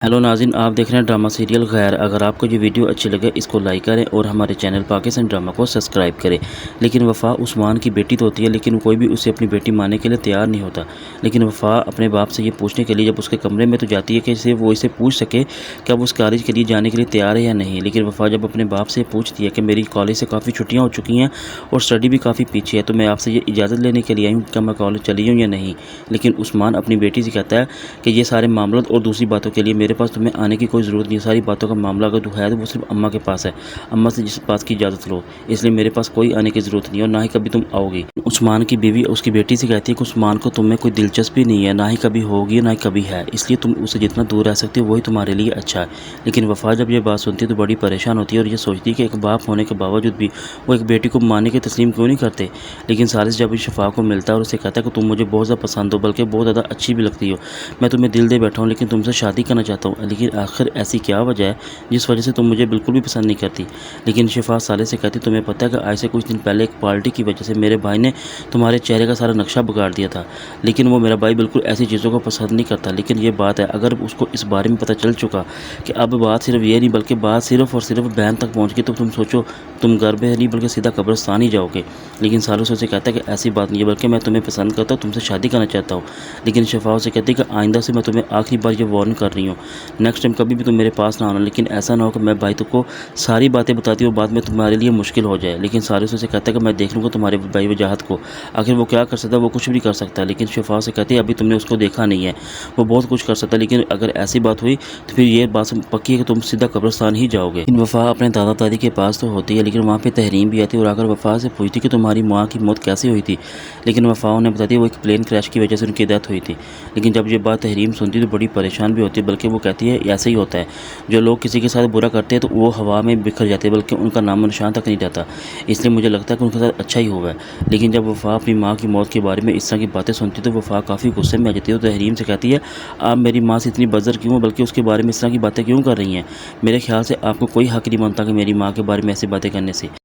Hello नाज़रीन, आप देख रहे हैं ड्रामा सीरियल गैर। अगर आपको ये वीडियो अच्छी लगे इसको लाइक करें और हमारे चैनल पाकिस्तान ड्रामा को सब्सक्राइब करें। लेकिन वफ़ा उस्मान की बेटी तो होती है, लेकिन कोई भी उसे अपनी बेटी मानने के लिए तैयार नहीं होता। लेकिन वफ़ा अपने बाप से ये पूछने के लिए जब उसके कमरे में तो जाती है कि वो इसे पूछ सके कि वो उस कॉलेज के लिए जाने के लिए तैयार है या नहीं। लेकिन वफ़ा जब अपने बाप से पूछती है कि मेरी कॉलेज से काफ़ी छुट्टियाँ हो चुकी हैं और स्टडी भी काफ़ी पीछे है, तो मैं आपसे ये इजाज़त लेने के लिए आई हूँ कि मैं कॉलेज चली हूँ या नहीं। लेकिन उस्मान अपनी बेटी से कहता है कि ये सारे मामलों और दूसरी बातों के लिए मेरे पास तुम्हें आने की कोई ज़रूरत नहीं है। सारी बातों का मामला अगर है तो वो सिर्फ अम्मा के पास है। अम्मा से जिस बात की इजाज़त लो, इसलिए मेरे पास कोई आने की ज़रूरत नहीं है और ना ही कभी तुम आओगी। उस्मान की बीवी उसकी बेटी से कहती है कि उस्मान को तुम में कोई दिलचस्पी नहीं है, ना ही कभी होगी ना ही कभी है, इसलिए तुम उससे जितना दूर रह सकते हो वही तुम्हारे लिए अच्छा है। लेकिन वफ़ा जब ये बात सुनती है तो बड़ी परेशान होती है और ये सोचती है कि एक बाप होने के बावजूद भी वो एक बेटी को मानने के तस्लीम क्यों नहीं करते। लेकिन सारिस जब शफा को मिलता है और उसे कहता है कि तुम मुझे बहुत ज़्यादा पसंद हो, बल्कि बहुत ज़्यादा अच्छी भी लगती हो, मैं तुम्हें दिल दे बैठा हूँ, लेकिन तुमसे शादी करना चाहता हूँ। लेकिन आखिर ऐसी क्या वजह है जिस वजह से तुम मुझे बिल्कुल भी पसंद नहीं करती। लेकिन शिफा साले से कहती तुम्हें पता है कि आज से कुछ दिन पहले एक पार्टी की वजह से मेरे भाई ने तुम्हारे चेहरे का सारा नक्शा बिगाड़ दिया था। लेकिन वो मेरा भाई बिल्कुल ऐसी चीज़ों को पसंद नहीं करता। लेकिन ये बात है, अगर उसको इस बारे में पता चल चुका कि अब बात सिर्फ ये नहीं बल्कि बात सिर्फ और सिर्फ बहन तक पहुँच गई, तो तुम सोचो तुम घर में नहीं बल्कि सीधा कब्रिस्तान ही जाओगे। लेकिन सालों से उसे कहता है कि ऐसी बात नहीं है, बल्कि मैं तुम्हें पसंद करता हूँ, तुमसे शादी करना चाहता हूँ। लेकिन शिफा उसे कहती है कि आइंदा से मैं तुम्हें आखिरी बार ये वार्न कर रही हूँ, नेक्स्ट टाइम कभी भी तुम मेरे पास ना आना। लेकिन ऐसा ना हो कि मैं भाई को सारी बातें बताती हूँ, बाद में तुम्हारे लिए मुश्किल हो जाए। लेकिन सारिस उसे कहता है कि मैं देख लूँगा तुम्हारे भाई वजाहत को, आखिर वो क्या कर सकता है, वो कुछ भी कर सकता है। लेकिन शिफा से कहती है अभी तुमने उसको देखा नहीं है, वो बहुत कुछ कर सकता है, लेकिन अगर ऐसी बात हुई तो फिर ये बात पक्की है कि तुम सीधा कब्रिस्तान ही जाओगे। इन वफ़ा अपने दादा दादी के पास तो होती है, लेकिन वहाँ पे तहरीम भी आती है और आकर वफ़ा से पूछती कि तुम्हारी माँ की मौत कैसे हुई थी। लेकिन वफ़ा उन्हें बताती है वो एक प्लेन क्रैश की वजह से उनकी डेथ हुई थी। लेकिन जब ये बात तहरीम सुनती है तो बड़ी परेशान भी होती है, बल्कि वो कहती है ऐसे ही होता है, जो लोग किसी के साथ बुरा करते हैं तो वो हवा में बिखर जाते हैं, बल्कि उनका नामो निशान तक नहीं रहता। इसलिए मुझे लगता है कि उनके साथ अच्छा ही हुआ है। लेकिन जब वफ़ा अपनी माँ की मौत के बारे में इस तरह की बातें सुनती है तो वफ़ा काफ़ी गुस्से में आ जाती है और तहरीम से कहती है आप मेरी माँ से इतनी बज़र क्यों हो, बल्कि उसके बारे में इस तरह की बातें क्यों कर रही हैं। मेरे ख्याल से आपको कोई हक़ नहीं बनता कि मेरी माँ के बारे में ऐसी बातें करने से।